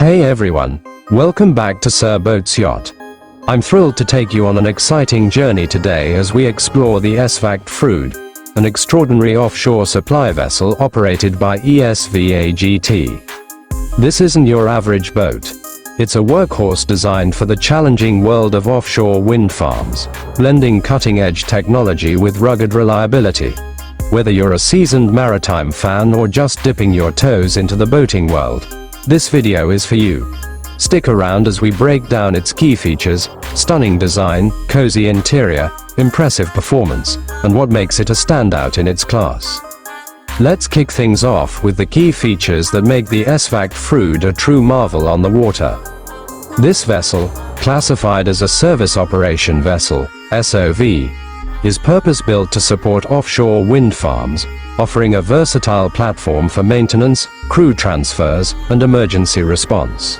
Hey everyone, welcome back to Sir Boat's Yacht. I'm thrilled to take you on an exciting journey today as we explore the Esvagt Froude, an extraordinary offshore supply vessel operated by Esvagt. This isn't your average boat. It's a workhorse designed for the challenging world of offshore wind farms, blending cutting-edge technology with rugged reliability. Whether you're a seasoned maritime fan or just dipping your toes into the boating world, this video is for you. Stick around as we break down its key features, stunning design, cozy interior, impressive performance, and what makes it a standout in its class. Let's kick things off with the key features that make the Esvagt Froude a true marvel on the water. This vessel, classified as a service operation vessel, SOV, is purpose-built to support offshore wind farms, offering a versatile platform for maintenance, crew transfers, and emergency response.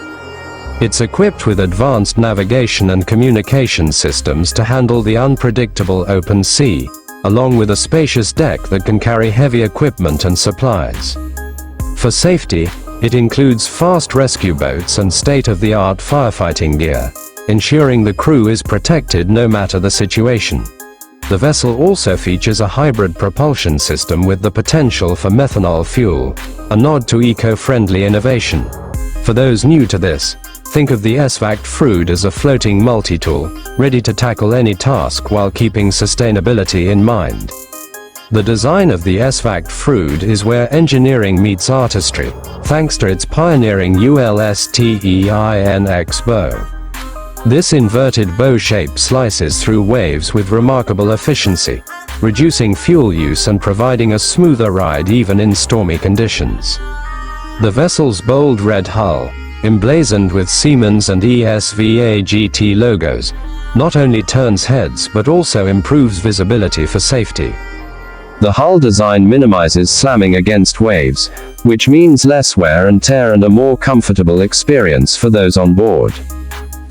It's equipped with advanced navigation and communication systems to handle the unpredictable open sea, along with a spacious deck that can carry heavy equipment and supplies. For safety, it includes fast rescue boats and state-of-the-art firefighting gear, ensuring the crew is protected no matter the situation. The vessel also features a hybrid propulsion system with the potential for methanol fuel, a nod to eco-friendly innovation. For those new to this, think of the Esvagt Froude as a floating multi-tool, ready to tackle any task while keeping sustainability in mind. The design of the Esvagt Froude is where engineering meets artistry, thanks to its pioneering ULSTEIN X-BOW. This inverted bow shape slices through waves with remarkable efficiency, reducing fuel use and providing a smoother ride even in stormy conditions. The vessel's bold red hull, emblazoned with Siemens and Esvagt logos, not only turns heads but also improves visibility for safety. The hull design minimizes slamming against waves, which means less wear and tear and a more comfortable experience for those on board.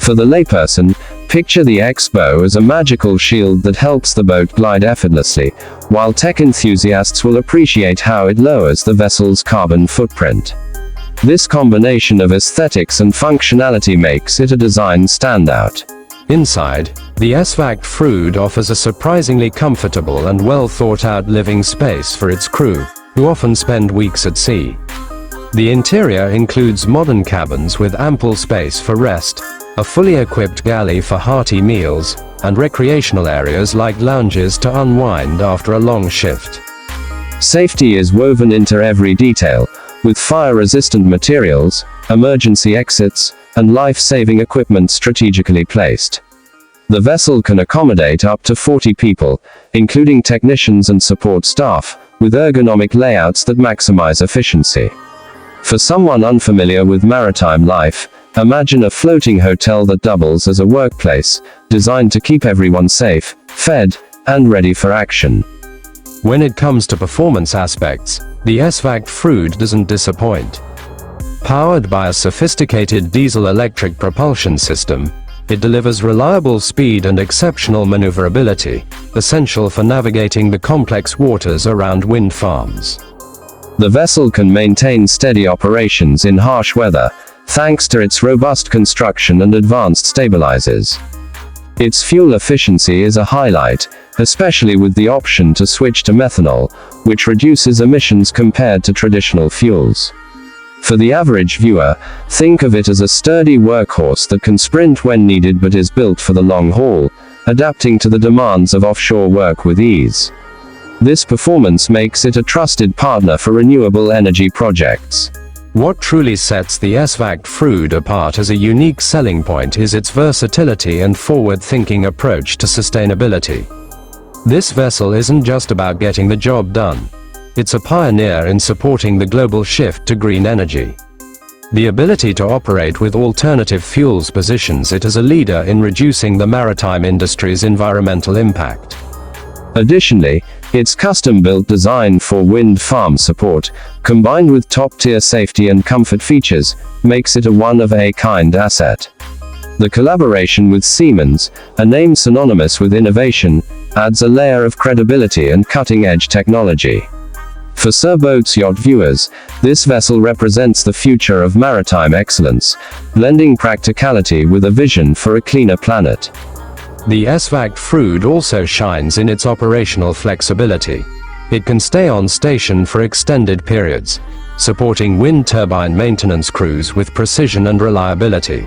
For the layperson, picture the X-BOW as a magical shield that helps the boat glide effortlessly, while tech enthusiasts will appreciate how it lowers the vessel's carbon footprint. This combination of aesthetics and functionality makes it a design standout. Inside, the Esvagt Froude offers a surprisingly comfortable and well-thought-out living space for its crew, who often spend weeks at sea. The interior includes modern cabins with ample space for rest, a fully equipped galley for hearty meals, and recreational areas like lounges to unwind after a long shift. Safety is woven into every detail, with fire-resistant materials, emergency exits, and life-saving equipment strategically placed. The vessel can accommodate up to 40 people, including technicians and support staff, with ergonomic layouts that maximize efficiency. For someone unfamiliar with maritime life, imagine a floating hotel that doubles as a workplace, designed to keep everyone safe, fed, and ready for action. When it comes to performance aspects, the Esvagt Froude doesn't disappoint. Powered by a sophisticated diesel-electric propulsion system, it delivers reliable speed and exceptional maneuverability, essential for navigating the complex waters around wind farms. The vessel can maintain steady operations in harsh weather, thanks to its robust construction and advanced stabilizers. Its fuel efficiency is a highlight, especially with the option to switch to methanol, which reduces emissions compared to traditional fuels. For the average viewer, think of it as a sturdy workhorse that can sprint when needed but is built for the long haul, adapting to the demands of offshore work with ease. This performance makes it a trusted partner for renewable energy projects. What truly sets the Esvagt Froude apart as a unique selling point is its versatility and forward-thinking approach to sustainability. This vessel isn't just about getting the job done. It's a pioneer in supporting the global shift to green energy. The ability to operate with alternative fuels positions it as a leader in reducing the maritime industry's environmental impact. Additionally, its custom-built design for wind farm support, combined with top-tier safety and comfort features, makes it a one-of-a-kind asset. The collaboration with Siemens, a name synonymous with innovation, adds a layer of credibility and cutting-edge technology. For Sir Boat's Yacht viewers, this vessel represents the future of maritime excellence, blending practicality with a vision for a cleaner planet. The Esvagt Froude also shines in its operational flexibility. It can stay on station for extended periods, supporting wind turbine maintenance crews with precision and reliability.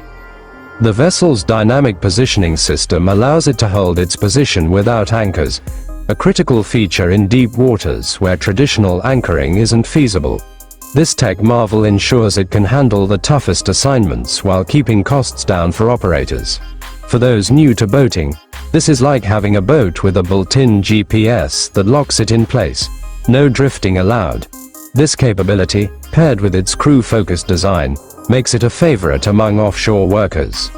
The vessel's dynamic positioning system allows it to hold its position without anchors, a critical feature in deep waters where traditional anchoring isn't feasible. This tech marvel ensures it can handle the toughest assignments while keeping costs down for operators. For those new to boating, this is like having a boat with a built-in GPS that locks it in place. No drifting allowed. This capability, paired with its crew-focused design, makes it a favorite among offshore workers.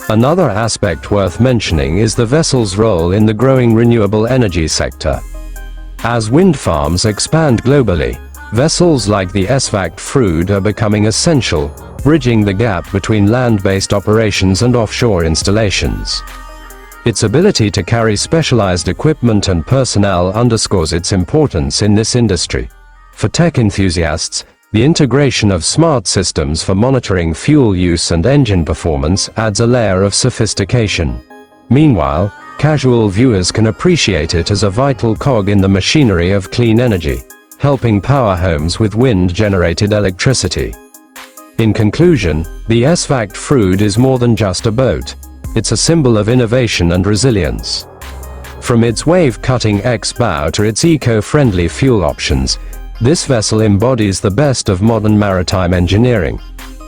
Another aspect worth mentioning is the vessel's role in the growing renewable energy sector. As wind farms expand globally, vessels like the Esvagt Froude are becoming essential, bridging the gap between land-based operations and offshore installations. Its ability to carry specialized equipment and personnel underscores its importance in this industry. For tech enthusiasts, the integration of smart systems for monitoring fuel use and engine performance adds a layer of sophistication. Meanwhile, casual viewers can appreciate it as a vital cog in the machinery of clean energy, helping power homes with wind-generated electricity. In conclusion, the Esvagt Froude is more than just a boat. It's a symbol of innovation and resilience. From its wave-cutting X-BOW to its eco-friendly fuel options, this vessel embodies the best of modern maritime engineering.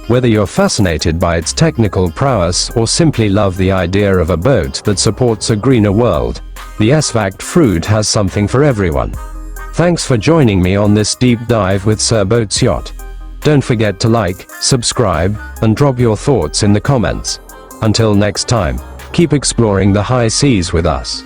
Whether you're fascinated by its technical prowess or simply love the idea of a boat that supports a greener world, the Esvagt Froude has something for everyone. Thanks for joining me on this deep dive with Sir Boat's Yacht. Don't forget to like, subscribe, and drop your thoughts in the comments. Until next time, keep exploring the high seas with us.